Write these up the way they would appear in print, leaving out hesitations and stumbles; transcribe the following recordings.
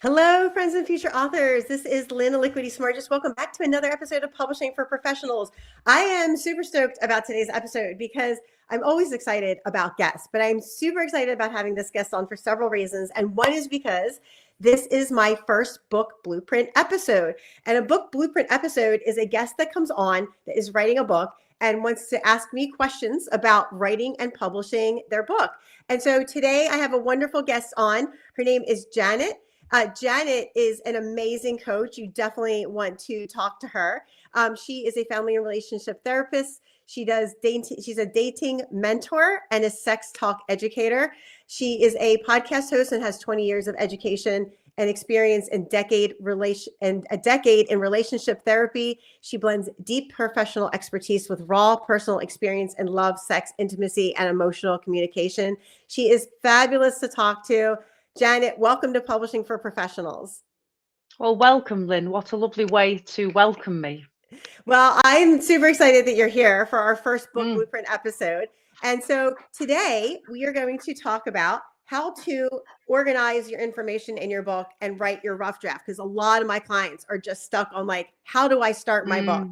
Hello, friends and future authors. This is Lynn Liquidy Smartest. Welcome back to another episode of Publishing for Professionals. I am super stoked about today's episode because I'm always excited about guests, but I'm super excited about having this guest on for several reasons. And one is because this is my first book blueprint episode. And a book blueprint episode is a guest that comes on that is writing a book and wants to ask me questions about writing and publishing their book. And so today I have a wonderful guest on. Her name is Janet. Janet is an amazing coach. You definitely want to talk to her. She is a family and relationship therapist. She's a dating mentor and a sex talk educator. She is a podcast host and has 20 years of education and experience in a decade in relationship therapy. She blends deep professional expertise with raw personal experience in love, sex, intimacy, and emotional communication. She is fabulous to talk to. Janet, welcome to Publishing for Professionals. Well, welcome, Lynn. What a lovely way to welcome me. Well, I'm super excited that you're here for our first book Mm. blueprint episode. And so today we are going to talk about how to organize your information in your book and write your rough draft, because a lot of my clients are just stuck on like, how do I start my book?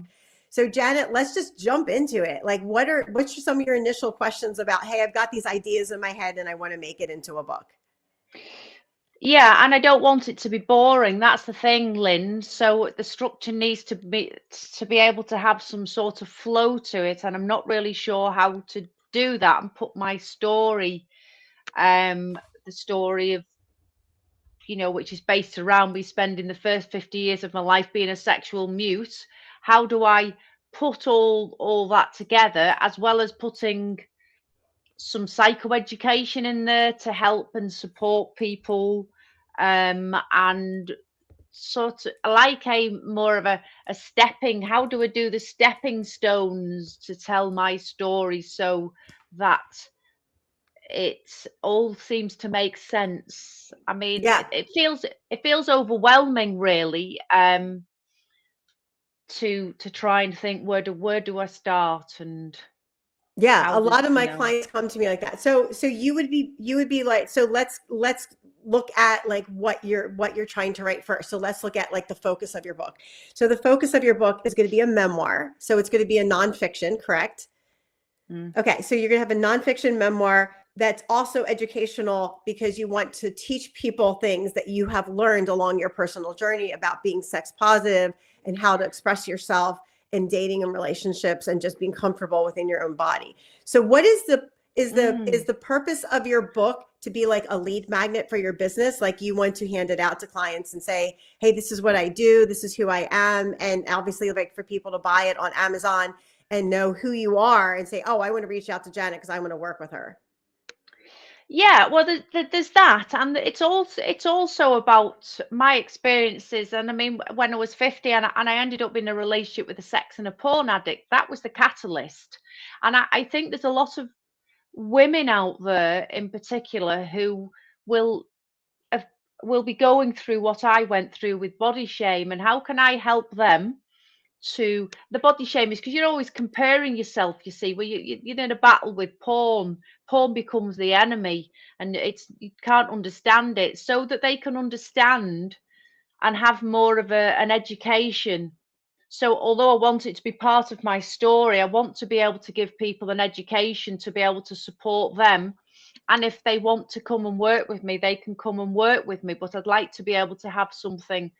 So Janet, let's just jump into it. Like, what's some of your initial questions about, hey, I've got these ideas in my head and I want to make it into a book? Yeah, and I don't want it to be boring. That's the thing, Lynn. So the structure needs to be able to have some sort of flow to it, and I'm not really sure how to do that and put my story, the story of, which is based around me spending the first 50 years of my life being a sexual mute. How do I put all that together, as well as putting some psychoeducation in there to help and support people, and sort of like a more of a stepping, how do I do the stepping stones to tell my story so that it all seems to make sense. I mean, Yeah. it feels overwhelming, really, to try and think, where do I start, and Yeah, how a does lot of my clients come to me like that. So you would be like, so let's look at like what you're trying to write first. So let's look at like the focus of your book. So the focus of your book is going to be a memoir. So it's going to be a nonfiction, correct? Okay, so you're going to have a nonfiction memoir that's also educational because you want to teach people things that you have learned along your personal journey about being sex positive and how to express yourself in dating and relationships and just being comfortable within your own body. So what is the purpose of your book to be like a lead magnet for your business? Like you want to hand it out to clients and say, hey, this is what I do, this is who I am, and obviously like for people to buy it on Amazon and know who you are and say, oh, I want to reach out to Janet because I want to work with her. Yeah, well, there's that, and it's also about my experiences. And I mean, when I was 50, and I ended up in a relationship with a sex and a porn addict, that was the catalyst. And I think there's a lot of women out there, in particular, who will have, will be going through what I went through with body shame, and how can I help them? To the body shame is because you're always comparing yourself, you see, where you're in a battle with porn becomes the enemy, and you can't understand it, so that they can understand and have more of an education. So although I want it to be part of my story, I want to be able to give people an education to be able to support them. And if they want to come and work with me, they can come and work with me, but I'd like to be able to have something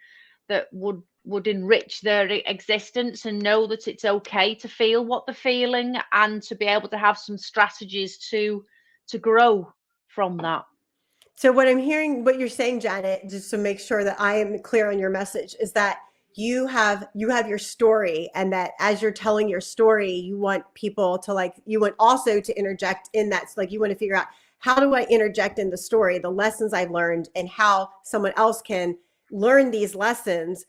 that would enrich their existence, and know that it's okay to feel what they're feeling, and to be able to have some strategies to grow from that. So what I'm hearing, what you're saying, Janet, just to make sure that I am clear on your message, is that you have your story, and that as you're telling your story, you want people to like, you want also to interject in that. So like you want to figure out, how do I interject in the story the lessons I've learned and how someone else can learn these lessons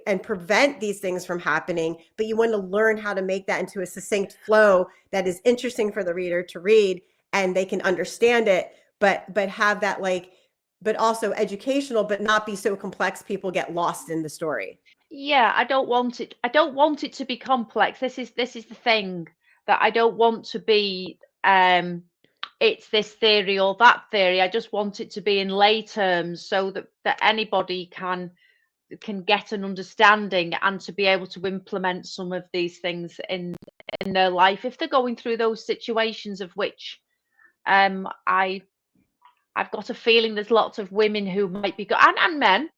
and prevent these things from happening. But you want to learn how to make that into a succinct flow that is interesting for the reader to read and they can understand it, but have that like, but also educational, but not be so complex people get lost in the story. Yeah, I don't want it to be complex. This is the thing, that I don't want to be it's this theory or that theory. I just want it to be in lay terms so that anybody can get an understanding and to be able to implement some of these things in their life if they're going through those situations, of which I've got a feeling there's lots of women who might be and men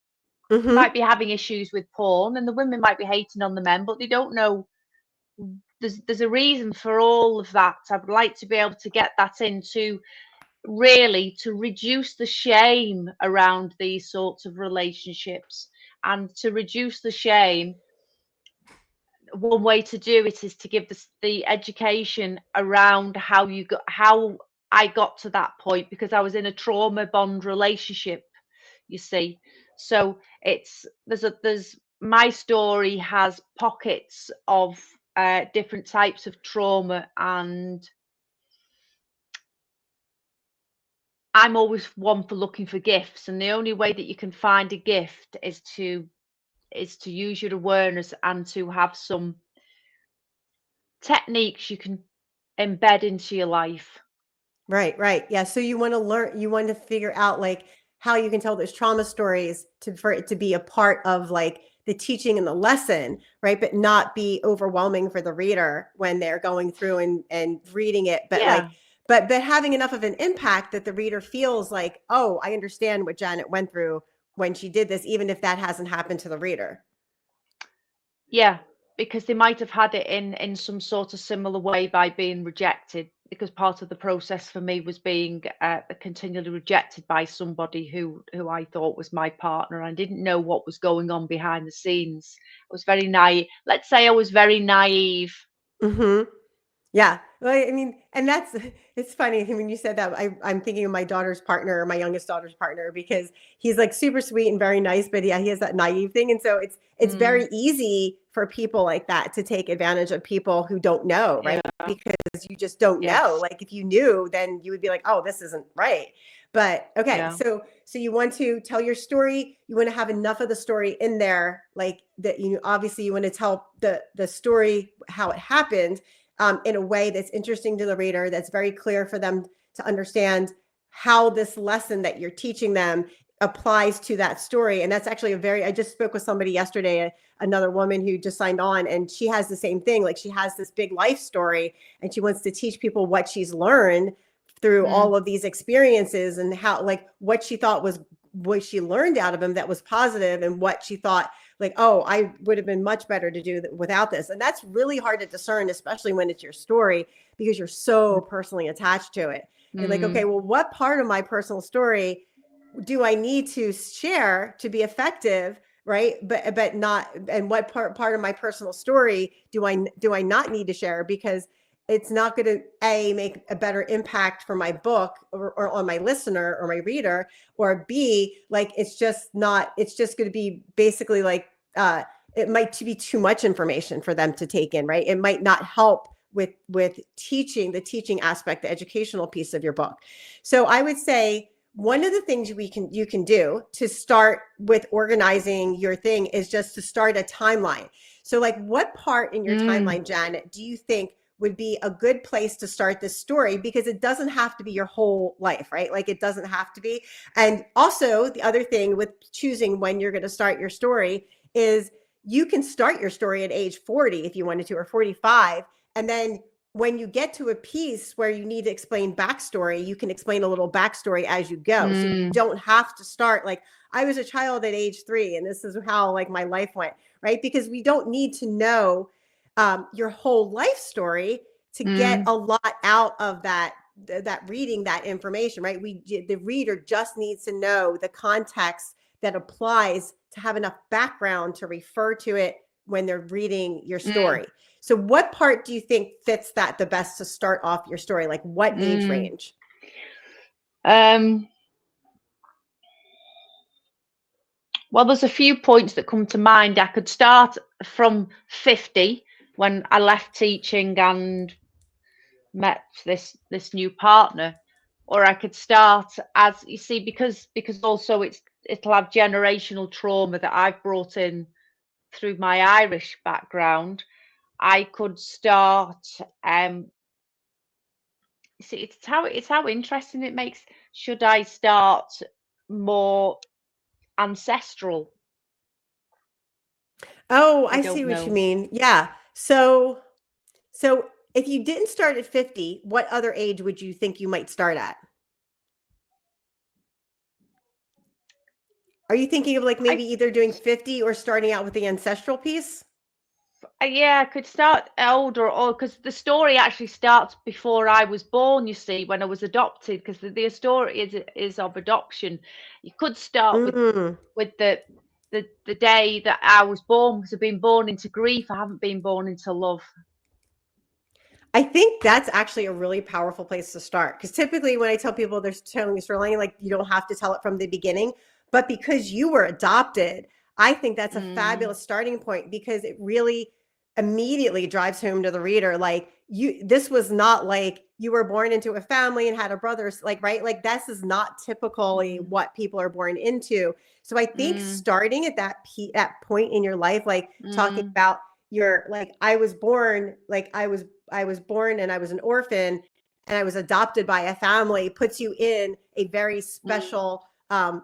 might Hmm. be having issues with porn, and the women might be hating on the men, but they don't know there's a reason for all of that. I would like to be able to get that into really to reduce the shame around these sorts of relationships, and to reduce the shame. One way to do it is to give the education around how I got to that point, because I was in a trauma bond relationship, you see. So it's there's my story has pockets of different types of trauma, and I'm always one for looking for gifts, and the only way that you can find a gift is to use your awareness and to have some techniques you can embed into your life. Right, right. Yeah. So you want to learn, you want to figure out like how you can tell those trauma stories for it to be a part of like the teaching and the lesson, right? But not be overwhelming for the reader when they're going through and reading it. But like, Yeah, but having enough of an impact that the reader feels like, oh, I understand what Janet went through when she did this, even if that hasn't happened to the reader. yeah, because they might have had it in some sort of similar way by being rejected. Because part of the process for me was being continually rejected by somebody who I thought was my partner. I didn't know what was going on behind the scenes. I was very naive. Let's say I was very naive. Mm-hmm. Yeah. Well, I mean, and that's it's funny when you said that. I'm thinking of my daughter's partner, my youngest daughter's partner, because he's like super sweet and very nice, but yeah, he has that naive thing. And so it's Mm, very easy for people like that to take advantage of people who don't know, right? yeah. Because you just don't know. Yes. Like if you knew, then you would be like, oh, this isn't right. But okay, Yeah. so you want to tell your story, you want to have enough of the story in there, like that you obviously you want to tell the story how it happened in a way that's interesting to the reader, that's very clear for them to understand how this lesson that you're teaching them applies to that story. And that's actually I just spoke with somebody yesterday, another woman who just signed on, and she has the same thing. Like she has this big life story and she wants to teach people what she's learned through Mm, all of these experiences and how, like, what she thought was what she learned out of them that was positive, and what she thought like, oh, I would have been much better to do without this. And that's really hard to discern, especially when it's your story, because you're so personally attached to it. And like, okay, mm, well, what part of my personal story do I need to share to be effective? Right. But not, and what part of my personal story do I not need to share, because it's not going to make a better impact for my book, or on my listener or my reader, or B, like it's just going to be basically like it might be too much information for them to take in, right? It might not help with teaching, the teaching aspect, the educational piece of your book. So I would say one of the things you can do to start with organizing your thing is just to start a timeline. So like, what part in your mm, timeline, Janet, do you think would be a good place to start this story? Because it doesn't have to be your whole life, right? Like it doesn't have to be. And also the other thing with choosing when you're going to start your story is you can start your story at age 40 if you wanted to, or 45. And then when you get to a piece where you need to explain backstory, you can explain a little backstory as you go. So you mm, don't have to start like, I was a child at age 3 and this is how like my life went, right? Because we don't need to know your whole life story to get mm, a lot out of that reading that information, right? The reader just needs to know the context that applies, to have enough background to refer to it when they're reading your mm, story. So what part do you think fits that the best to start off your story? Like what age mm. range? Um, well, there's a few points that come to mind. I could start from 50 when I left teaching and met this new partner, or I could start, as you see, because also it'll have generational trauma that I've brought in through my Irish background. I could start see, it's how interesting it makes. Should I start more ancestral? Oh, I I see don't what you know. mean. Yeah. So if you didn't start at 50, what other age would you think you might start at? Are you thinking of like I maybe either doing 50 or starting out with the ancestral piece? Yeah, I could start older, or because the story actually starts before I was born. You see, when I was adopted, because the story is of adoption. You could start Mm. with the day that I was born, because I've been born into grief. I haven't been born into love. I think that's actually a really powerful place to start because typically when I tell people they're telling a storyline, like you don't have to tell it from the beginning, but because you were adopted, I think that's a Mm, fabulous starting point because it really immediately drives home to the reader like this was not like you were born into a family and had a brother, like right, like this is not typically mm, what people are born into. So I think mm, starting at that point in your life, like talking mm, about your like I was born, like I was born and I was an orphan and I was adopted by a family puts you in a very mm, special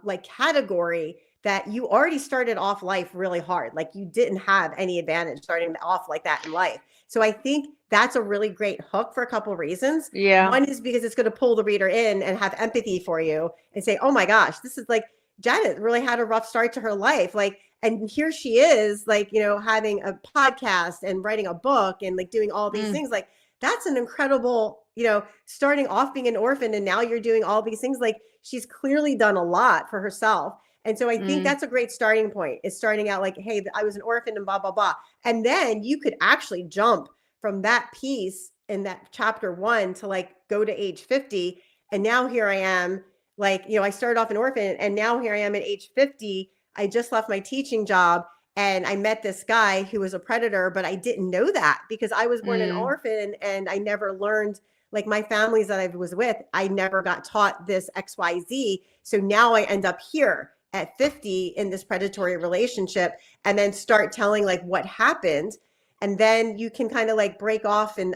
like category that you already started off life really hard. Like you didn't have any advantage starting off like that in life. So I think that's a really great hook for a couple of reasons. yeah. One is because it's going to pull the reader in and have empathy for you and say, oh my gosh, this is like Janet really had a rough start to her life. Like, and here she is, like, you know, having a podcast and writing a book and like doing all these Mm, things. Like, that's an incredible, you know, starting off being an orphan and now you're doing all these things. Like, she's clearly done a lot for herself. And so I think mm, that's a great starting point is starting out like, hey, I was an orphan and blah, blah, blah. And then you could actually jump from that piece in that chapter 1 to like go to age 50. And now here I am, like, you know, I started off an orphan and now here I am at age 50. I just left my teaching job and I met this guy who was a predator, but I didn't know that because I was born an mm, orphan and I never learned, like my families that I was with, I never got taught this XYZ. So now I end up here at 50 in this predatory relationship and then start telling like what happened. And then you can kind of like break off and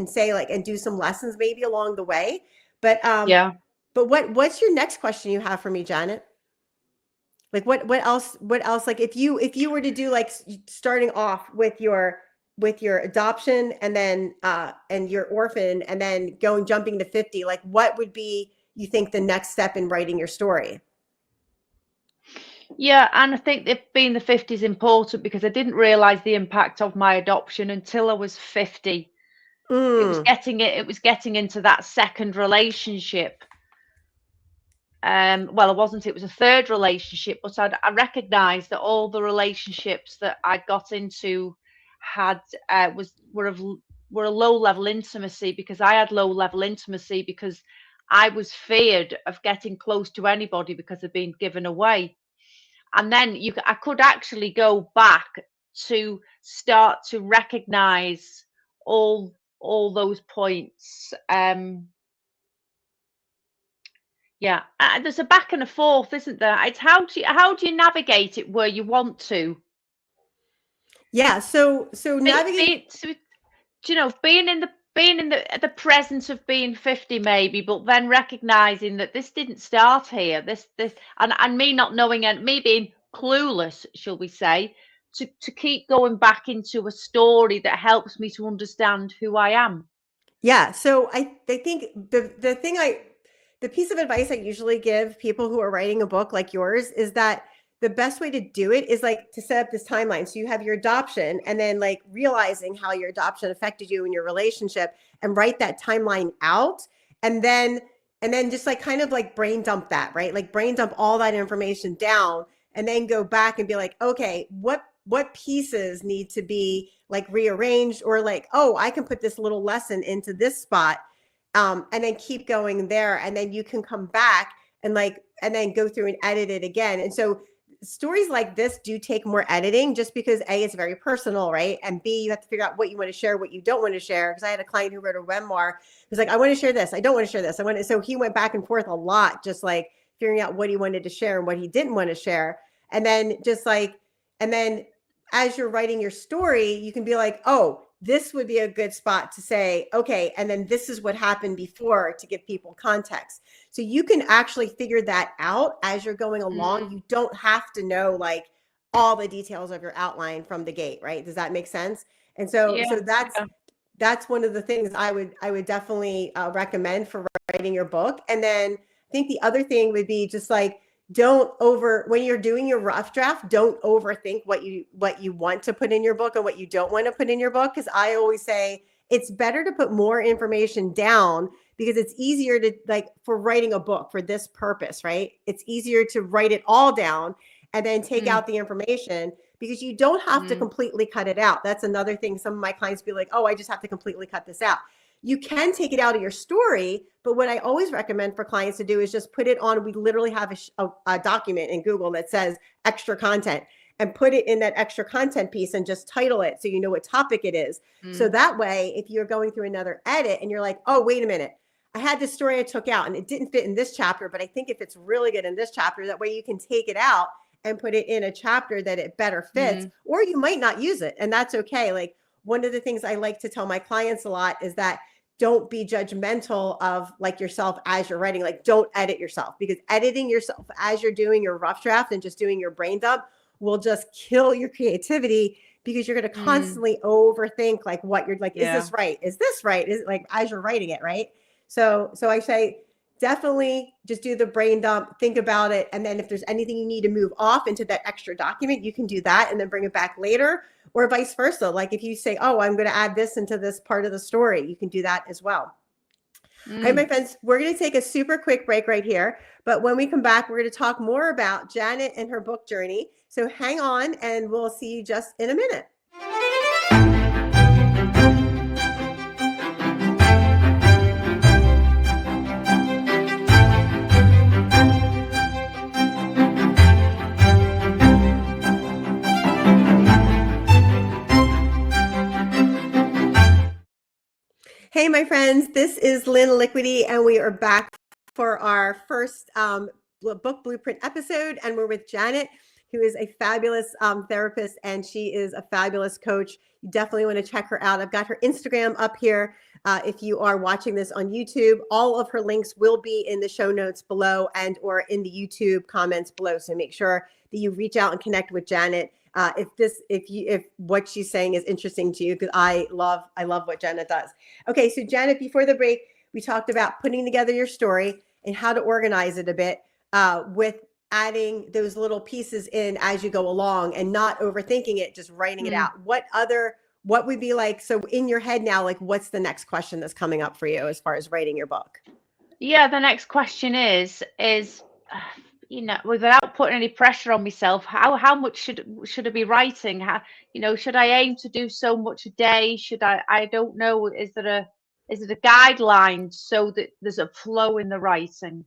say like and do some lessons maybe along the way. But yeah. what's your next question you have for me, Janet? Like what else like if you were to do like starting off with your adoption and your orphan and then going jumping to 50, like what would be you think the next step in writing your story? Yeah, and I think that being the 50 is important because I didn't realize the impact of my adoption until I was 50. Mm. It was getting into that second relationship. Well, I wasn't, it was a third relationship, but I recognized that all the relationships that I got into had was were a low level intimacy, because I had low level intimacy because I was feared of getting close to anybody because of being given away. And then I could actually go back to start to recognize all those points. Yeah, there's a back and a forth, isn't there? It's how do you navigate it where you want to Yeah, so navigating. so, do you know, being in the presence of being 50 maybe, but then recognizing that this didn't start here. This and me not knowing, and me being clueless, shall we say, to keep going back into a story that helps me to understand who I am. Yeah, so I think the piece of advice I usually give people who are writing a book like yours is that the best way to do it is like to set up this timeline. So you have your adoption and then like realizing how your adoption affected you in your relationship and write that timeline out and then just like kind of like brain dump that, right? Like brain dump all that information down and then go back and be like, okay, what pieces need to be like rearranged or like, oh, I can put this little lesson into this spot, and then keep going there, and then you can come back and like and then go through and edit it again. And so stories like this do take more editing just because A, it's very personal, right? And B, you have to figure out what you want to share, what you don't want to share. Because I had a client who wrote a memoir. He was like, I want to share this. I don't want to share this. I want to. So he went back and forth a lot, just like figuring out what he wanted to share and what he didn't want to share. And then just like, and then as you're writing your story, you can be like, oh, this would be a good spot to say, okay, and then this is what happened before, to give people context. So you can actually figure that out as you're going along. You don't have to know like all the details of your outline from the gate, right? Does that make sense? And so, Yeah. so Yeah. that's one of the things I would definitely recommend for writing your book. And then I think the other thing would be just like, don't over, when you're doing your rough draft, don't overthink what you want to put in your book and what you don't want to put in your book. Because I always say it's better to put more information down, because it's easier to, like, for writing a book for this purpose, right? It's easier to write it all down and then take out the information, because you don't have to completely cut it out. That's another thing. Some of my clients be like, oh, I just have to completely cut this out. You can take it out of your story, but what I always recommend for clients to do is just put it on. We literally have a document in Google that says extra content, and put it in that extra content piece and just title it so you know what topic it is. So that way, if you're going through another edit and you're like, oh, wait a minute, I had this story I took out and it didn't fit in this chapter, but I think if it's really good in this chapter, that way you can take it out and put it in a chapter that it better fits, or you might not use it. And that's okay. Like, one of the things I like to tell my clients a lot is that don't be judgmental of like yourself as you're writing. Like, don't edit yourself, because editing yourself as you're doing your rough draft and just doing your brain dump will just kill your creativity, because you're going to constantly overthink like what you're like, is this right? Is this right? Is it like as you're writing it, right? So I say, definitely just do the brain dump, think about it. And then if there's anything you need to move off into that extra document, you can do that and then bring it back later, or vice versa. Like if you say, oh, I'm going to add this into this part of the story, you can do that as well. All right, my friends, we're going to take a super quick break right here. But when we come back, we're going to talk more about Janet and her book journey. So hang on, and we'll see you just in a minute. Hey, my friends, this is Lynn Liquidy, and we are back for our first book blueprint episode. And we're with Janet, who is a fabulous therapist, and she is a fabulous coach. You definitely want to check her out. I've got her Instagram up here. If you are watching this on YouTube, all of her links will be in the show notes below and or in the YouTube comments below. So make sure that you reach out and connect with Janet. If what she's saying is interesting to you, because I love what Janet does. Okay, so Janet, before the break, we talked about putting together your story and how to organize it a bit, with adding those little pieces in as you go along and not overthinking it, just writing it out. What would be like, so in your head now, like what's the next question that's coming up for you as far as writing your book? Yeah, the next question is without putting any pressure on myself, how much should I be writing? How, should I aim to do so much a day? Should I don't know, is it a guideline so that there's a flow in the writing?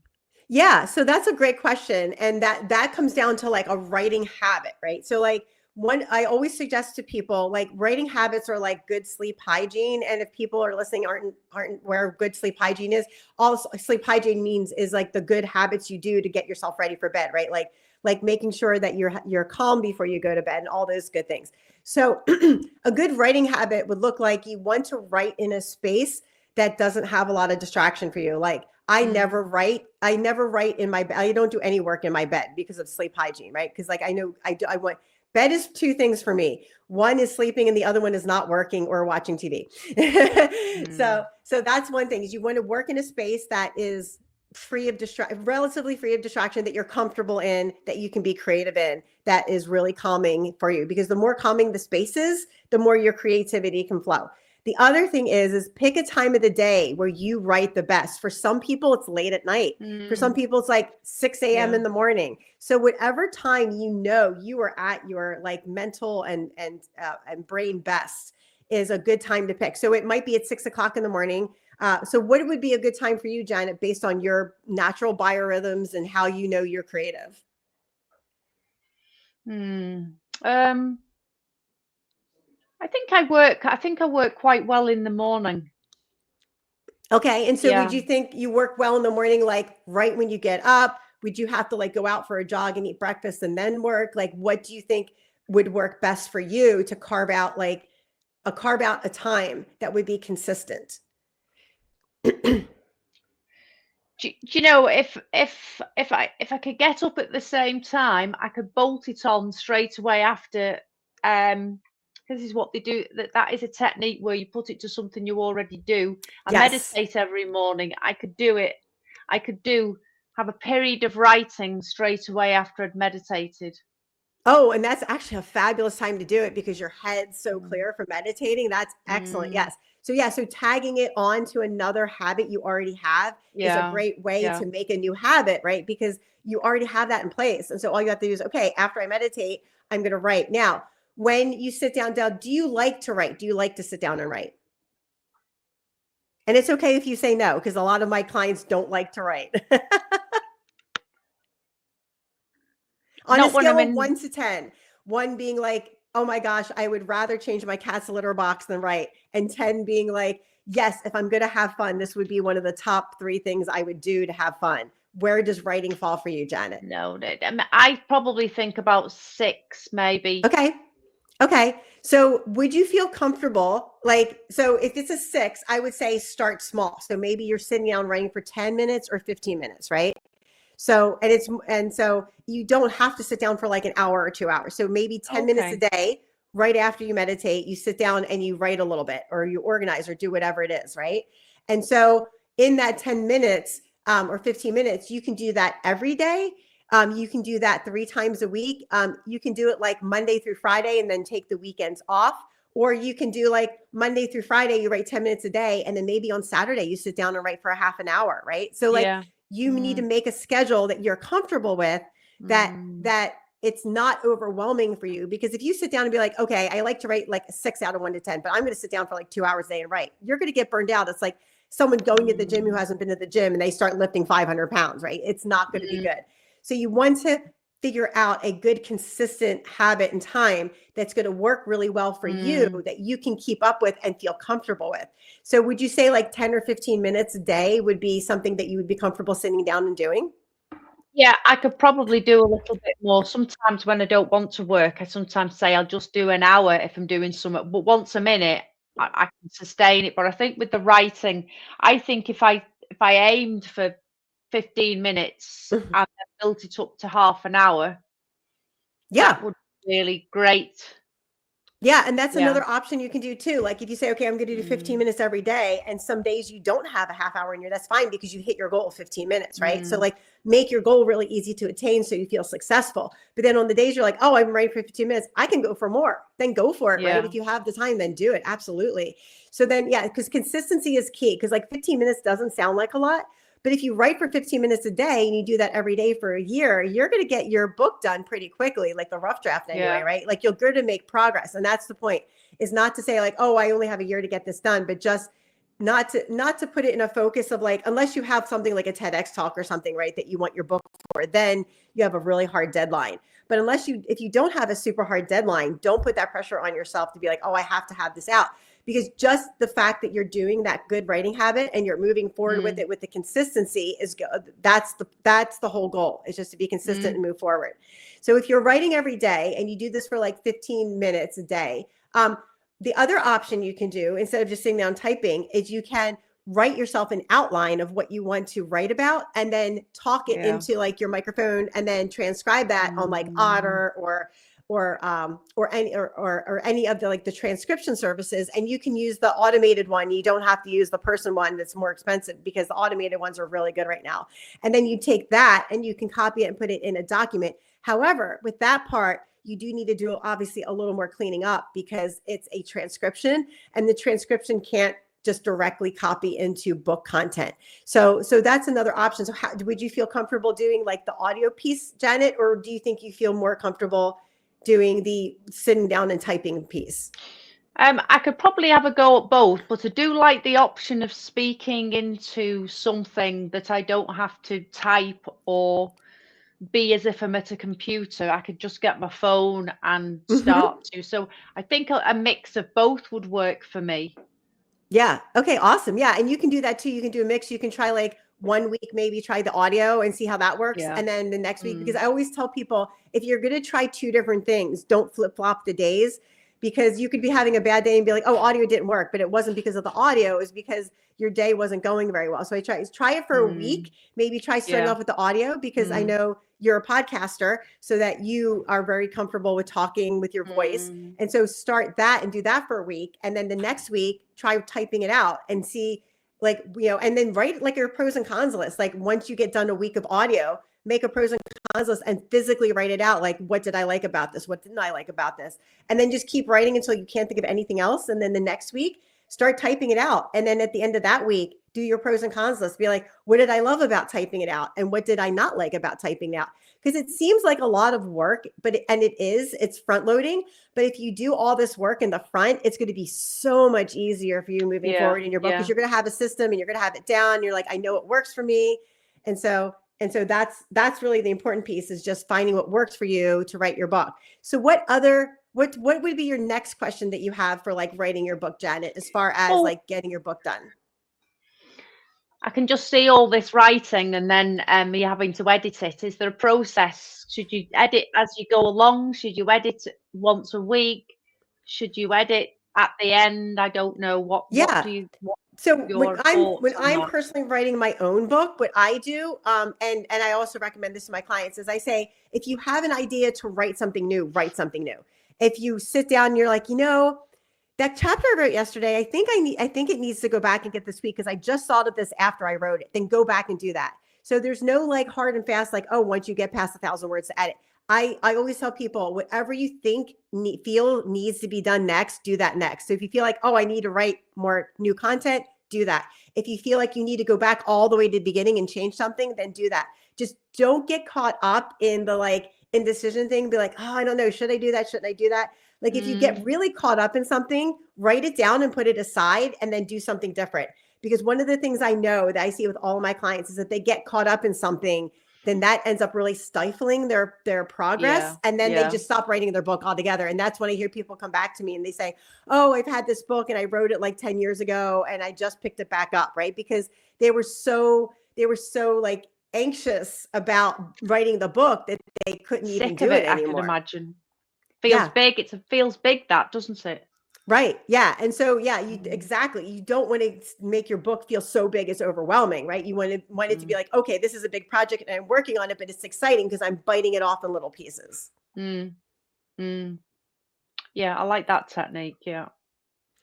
Yeah, so that's a great question. And that comes down to like a writing habit, right? So like, one, I always suggest to people, like, writing habits are like good sleep hygiene. And if people are listening aren't where good sleep hygiene is, all sleep hygiene means is like the good habits you do to get yourself ready for bed, right? Like making sure that you're calm before you go to bed and all those good things. So a good writing habit would look like you want to write in a space that doesn't have a lot of distraction for you. Like, I never write in my bed. I don't do any work in my bed because of sleep hygiene, right? Because like, I know I want, bed is two things for me. One is sleeping and the other one is not working or watching TV. So that's one thing, is you want to work in a space that is relatively free of distraction, that you're comfortable in, that you can be creative in, that is really calming for you. Because the more calming the space is, the more your creativity can flow. The other thing is pick a time of the day where you write the best. For some people, it's late at night. For some people, it's like 6 a.m. in the morning. So whatever time you are at your like mental and brain best is a good time to pick. So it might be at 6 o'clock in the morning. So what would be a good time for you, Janet, based on your natural biorhythms and how you know you're creative? I think I work quite well in the morning. Okay. And so would you think you work well in the morning, like right when you get up? Would you have to like go out for a jog and eat breakfast and then work? Like, what do you think would work best for you to carve out like carve out a time that would be consistent. Do you know, if I could get up at the same time, I could bolt it on straight away after. This is what they do. That is a technique where you put it to something you already do. I Yes. meditate every morning. I could do it. I could have a period of writing straight away after I'd meditated. Oh, and that's actually a fabulous time to do it because your head's so Mm. clear from meditating. That's excellent. Mm. Yes. So yeah, so tagging it on to another habit you already have is a Yeah. great way Yeah. to make a new habit, right? Because you already have that in place. And so all you have to do is, okay, after I meditate, I'm going to write. Now, when you sit down, do you like to write? Do you like to sit down and write? And it's okay if you say no, because a lot of my clients don't like to write. On a Not when I'm scale of in. 1 to 10, 1 being like, oh my gosh, I would rather change my cat's litter box than write, and 10 being like, yes, if I'm going to have fun, this would be one of the top 3 things I would do to have fun. Where does writing fall for you, Janet? No, I probably think about 6, maybe. Okay. Okay. So would you feel comfortable? Like, so if it's a 6, I would say start small. So maybe you're sitting down writing for 10 minutes or 15 minutes, right? So, and so you don't have to sit down for like an hour or 2 hours. So maybe 10 minutes a Okay. day, right after you meditate, you sit down and you write a little bit, or you organize, or do whatever it is, right? And so in that 10 minutes or 15 minutes, you can do that every day. You can do that 3 times a week. You can do it like Monday through Friday and then take the weekends off. Or you can do like Monday through Friday, you write 10 minutes a day. And then maybe on Saturday, you sit down and write for a half an hour, right? So like Yeah. you need to make a schedule that you're comfortable with, that Mm. that it's not overwhelming for you. Because if you sit down and be like, okay, I like to write like a 6 out of 1 to 10, but I'm going to sit down for like 2 hours a day and write, you're going to get burned out. It's like someone going to the gym who Mm. hasn't been to the gym and they start lifting 500 pounds, right? It's not going to be Mm. good. So you want to figure out a good, consistent habit and time that's going to work really well for you, Mm. that you can keep up with and feel comfortable with. So would you say like 10 or 15 minutes a day would be something that you would be comfortable sitting down and doing? Yeah, I could probably do a little bit more. Sometimes when I don't want to work, I sometimes say I'll just do an hour if I'm doing something, but once a minute, I can sustain it. But I think with the writing, I think if I aimed for 15 minutes and then built it up to half an hour, Yeah. that would be really great. Yeah, and that's Yeah. another option you can do too. Like if you say, okay, I'm going to do 15 Mm. minutes every day, and some days you don't have a half hour in your, that's fine because you hit your goal of 15 minutes, right? So Mm. like make your goal really easy to attain so you feel successful. But then on the days you're like, oh, I'm writing for 15 minutes, I can go for more. Then go for it, right? Yeah. If you have the time, then do it. Absolutely. So then, yeah, because consistency is key. Because like 15 minutes doesn't sound like a lot, but if you write for 15 minutes a day and you do that every day for a year, you're going to get your book done pretty quickly, like the rough draft anyway, Yeah. right? Like you're going to make progress. And that's the point, is not to say like, oh, I only have a year to get this done, but just not to put it in a focus of like, unless you have something like a TEDx talk or something, right, that you want your book for, then you have a really hard deadline. But if you don't have a super hard deadline, don't put that pressure on yourself to be like, oh, I have to have this out. Because just the fact that you're doing that good writing habit and you're moving forward with Mm. it with the consistency is good. That's the whole goal, is just to be consistent Mm. and move forward. So if you're writing every day and you do this for like 15 minutes a day, the other option you can do, instead of just sitting down typing, is you can write yourself an outline of what you want to write about and then talk it Yeah. into like your microphone and then transcribe that on like Mm. Otter or any of the like the transcription services. And you can use the automated one. You don't have to use the person one that's more expensive, because the automated ones are really good right now. And then you take that and you can copy it and put it in a document. However, with that part, you do need to do obviously a little more cleaning up, because it's a transcription and the transcription can't just directly copy into book content. So that's another option. So would you feel comfortable doing like the audio piece, Janet, or do you think you feel more comfortable doing the sitting down and typing piece? I could probably have a go at both, but I do like the option of speaking into something that I don't have to type or be as if I'm at a computer. I could just get my phone and Mm-hmm. start to. So I think a mix of both would work for me. Yeah. Okay. Awesome. Yeah. And you can do that too. You can do a mix. You can try like 1 week, maybe try the audio and see how that works. Yeah. And then the next week, because Mm. I always tell people, if you're going to try 2 different things, don't flip flop the days, because you could be having a bad day and be like, oh, audio didn't work, but it wasn't because of the audio. It was because your day wasn't going very well. So I try it for a week, maybe try starting off with the audio, because I know you're a podcaster, so that you are very comfortable with talking with your voice. And so start that and do that for a week. And then the next week, try typing it out and see, like, and then write like your pros and cons list. Like once you get done a week of audio, make a pros and cons list and physically write it out. Like, what did I like about this? What didn't I like about this? And then just keep writing until you can't think of anything else. And then the next week, start typing it out. And then at the end of that week, do your pros and cons list. Be like, what did I love about typing it out? And what did I not like about typing it out? Because it seems like a lot of work, it's front loading. But if you do all this work in the front, it's going to be so much easier for you moving forward in your book, because you're going to have a system and you're going to have it down. You're like, I know it works for me. And so that's really the important piece, is just finding what works for you to write your book. So what would be your next question that you have for like writing your book, Janet, as far as like getting your book done? I can just see all this writing and then me having to edit it. Is there a process? Should you edit as you go along? Should you edit once a week? Should you edit at the end? I don't know. What do you? So when I'm personally writing my own book, what I do, and I also recommend this to my clients, is I say, if you have an idea to write something new, write something new. If you sit down and you're like, that chapter I wrote yesterday, I think it needs to go back and get this week because I just thought of this after I wrote it. Then go back and do that. So there's no like hard and fast, like, oh, once you get past 1,000 words to edit. I always tell people, whatever you feel needs to be done next, do that next. So if you feel like, oh, I need to write more new content, do that. If you feel like you need to go back all the way to the beginning and change something, then do that. Just don't get caught up in the like indecision thing. Be like, oh, I don't know. Should I do that? Shouldn't I do that? Like if you get really caught up in something, write it down and put it aside and then do something different. Because one of the things I know that I see with all of my clients is that they get caught up in something, then that ends up really stifling their progress. And then they just stop writing their book altogether. And that's when I hear people come back to me and they say, oh, I've had this book and I wrote it like 10 years ago and I just picked it back up, right? Because they were so like anxious about writing the book that they couldn't even do it anymore. I can imagine. Feels big. It feels big, that, doesn't it? Right. Yeah. And so, exactly. You don't want to make your book feel so big it's overwhelming, right? You want it to be like, okay, this is a big project and I'm working on it, but it's exciting because I'm biting it off in little pieces. Yeah, I like that technique. Yeah.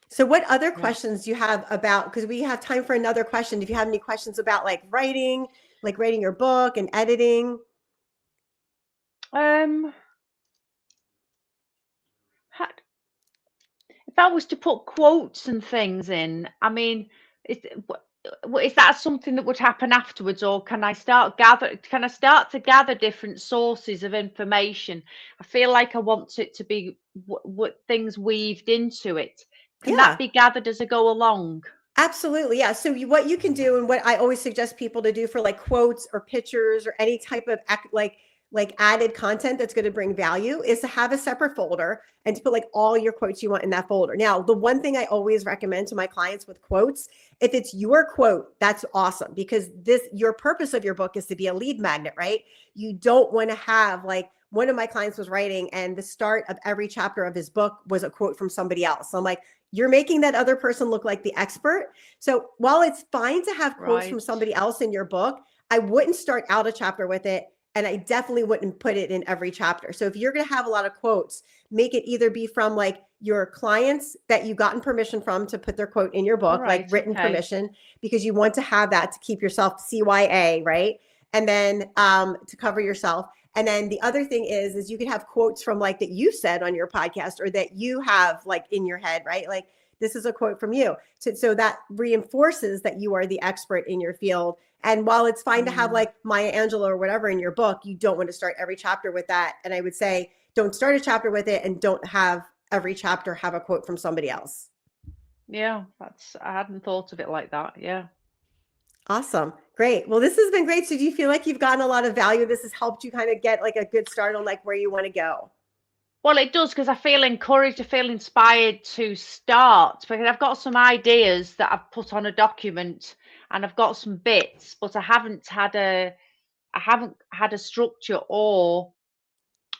So what other questions do you have about, because we have time for another question. If you have any questions about like writing your book and editing. If I was to put quotes and things in, I mean, is that something that would happen afterwards, or can I start to gather different sources of information? I feel like I want it to be what things weaved into it. Can that be gathered as I go along? Absolutely. Yeah. So what you can do, and what I always suggest people to do for like quotes or pictures or any type of like added content that's going to bring value, is to have a separate folder and to put like all your quotes you want in that folder. Now, the one thing I always recommend to my clients with quotes, if it's your quote, that's awesome, because your purpose of your book is to be a lead magnet, right? You don't want to have, like, one of my clients was writing and the start of every chapter of his book was a quote from somebody else. So I'm like, you're making that other person look like the expert. So while it's fine to have quotes from somebody else in your book, I wouldn't start out a chapter with it. And I definitely wouldn't put it in every chapter. So if you're going to have a lot of quotes, make it either be from like your clients that you've gotten permission from to put their quote in your book, like written permission, because you want to have that to keep yourself CYA, right? And then to cover yourself. And then the other thing is you can have quotes from like that you said on your podcast, or that you have like in your head, right? Like, this is a quote from you. So that reinforces that you are the expert in your field. And while it's fine to have like Maya Angelou or whatever in your book, you don't want to start every chapter with that. And I would say, don't start a chapter with it, and don't have every chapter have a quote from somebody else. Yeah, I hadn't thought of it like that. Yeah. Awesome. Great. Well, this has been great. So do you feel like you've gotten a lot of value? This has helped you kind of get like a good start on like where you want to go? Well, it does, because I feel encouraged, I feel inspired to start, because I've got some ideas that I've put on a document and I've got some bits, but I haven't had a structure or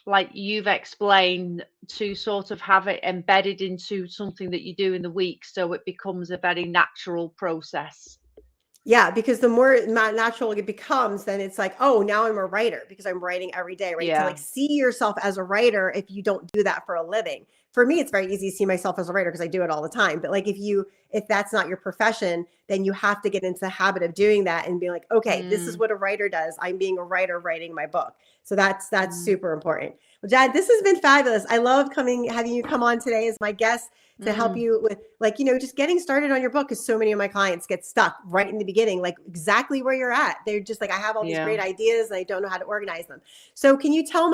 like you've explained, to sort of have it embedded into something that you do in the week, so it becomes a very natural process. Yeah, because the more natural it becomes, then it's like, oh, now I'm a writer because I'm writing every day, right? To like Yeah. see yourself as a writer if you don't do that for a living. For me, it's very easy to see myself as a writer because I do it all the time. But like if that's not your profession, then you have to get into the habit of doing that and being like, okay, this is Mm, what a writer does. I'm being a writer writing my book. So that's mm, super important. Well, Jad, this has been fabulous. I love having you come on today as my guest to help mm. you with, like, just getting started on your book, because so many of my clients get stuck right in the beginning, like exactly where you're at. They're just like, I have all these Yeah. great ideas and I don't know how to organize them. So can you tell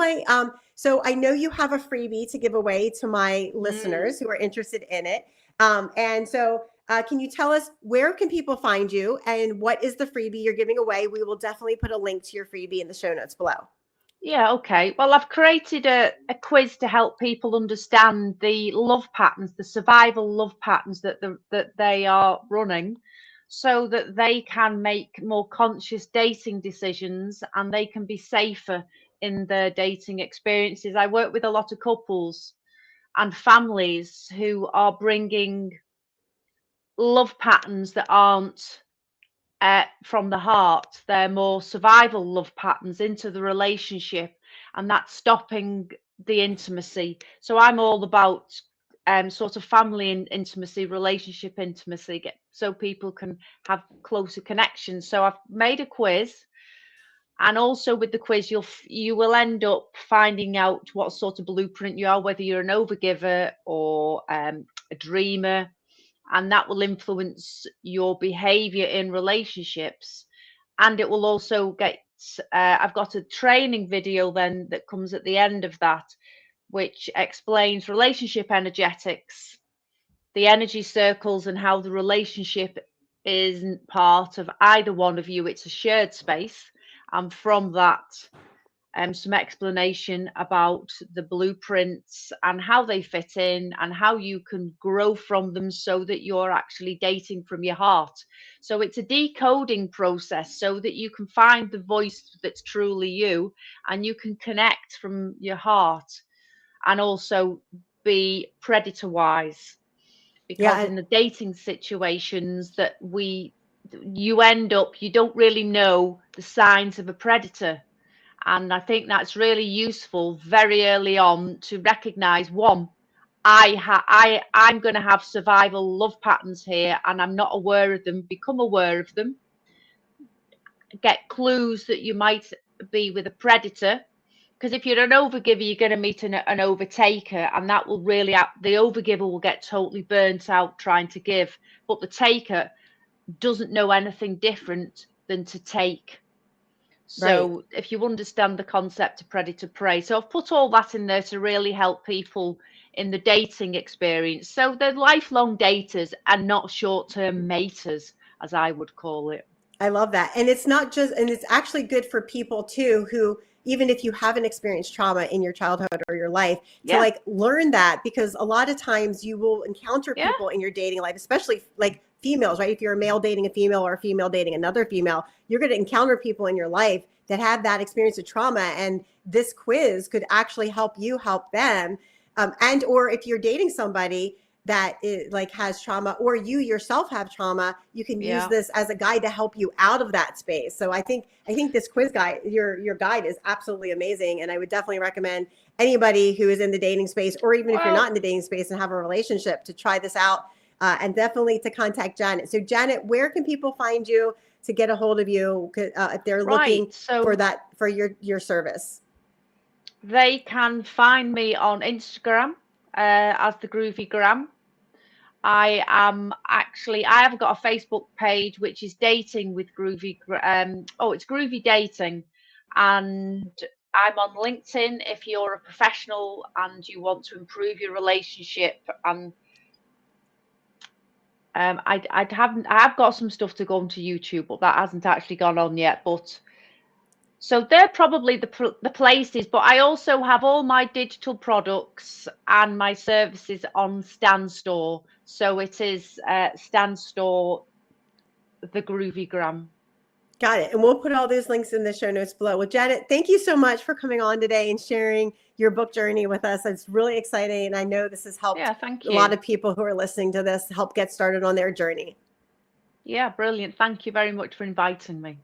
so I know you have a freebie to give away to my Mm. listeners who are interested in it. Can you tell us, where can people find you and what is the freebie you're giving away? We will definitely put a link to your freebie in the show notes below. Yeah, okay. Well, I've created a quiz to help people understand the love patterns, the survival love patterns that they are running, so that they can make more conscious dating decisions and they can be safer in their dating experiences. I work with a lot of couples and families who are bringing love patterns that aren't from the heart. They're more survival love patterns into the relationship, and that's stopping the intimacy. So I'm all about sort of family intimacy, relationship intimacy, so people can have closer connections. So I've made a quiz, and also with the quiz, you will end up finding out what sort of blueprint you are, whether you're an overgiver or a dreamer, and that will influence your behavior in relationships. And it will also I've got a training video then that comes at the end of that, which explains relationship energetics, the energy circles, and how the relationship isn't part of either one of you, it's a shared space. And from that, some explanation about the blueprints and how they fit in and how you can grow from them so that you're actually dating from your heart. So it's a decoding process so that you can find the voice that's truly you and you can connect from your heart, and also be predator wise, Yeah. because in the dating situations that you end up, you don't really know the signs of a predator. And I think that's really useful very early on to recognize, one, I'm going to have survival love patterns here and I'm not aware of them. Become aware of them. Get clues that you might be with a predator. Because if you're an overgiver, you're going to meet an overtaker, and that will really, the overgiver will get totally burnt out trying to give, but the taker doesn't know anything different than to take. Right. So if you understand the concept of predator prey, so I've put all that in there to really help people in the dating experience. So they're lifelong daters and not short-term maters, as I would call it. I love that. And it's not just, and it's actually good for people too, who, even if you haven't experienced trauma in your childhood or your life, to Yeah, like learn that, because a lot of times you will encounter yeah, people in your dating life, especially like females, right? If you're a male dating a female or a female dating another female, you're going to encounter people in your life that have that experience of trauma. And this quiz could actually help you help them. And, or if you're dating somebody that is, like, has trauma, or you yourself have trauma, you can use yeah. this as a guide to help you out of that space. So I think this quiz guide, your guide, is absolutely amazing, and I would definitely recommend anybody who is in the dating space, or even if you're not Well, in the dating space and have a relationship, to try this out, and definitely to contact Janet. So Janet, where can people find you to get a hold of you if they're right. looking for So that, for your service? they can find me on Instagram as the Groovy Gram. I have got a Facebook page which is dating with it's Groovy Dating, and I'm on LinkedIn if you're a professional and you want to improve your relationship. And I have got some stuff to go onto YouTube, but that hasn't actually gone on yet. But so they're probably the places, but I also have all my digital products and my services on Stan Store. So it is Stan Store, the Groovygram. Got it. And we'll put all those links in the show notes below. Well, Janet, thank you so much for coming on today and sharing your book journey with us. It's really exciting. And I know this has helped Yeah, thank a lot you. of people who are listening to this help get started on their journey. Yeah, brilliant. Thank you very much for inviting me.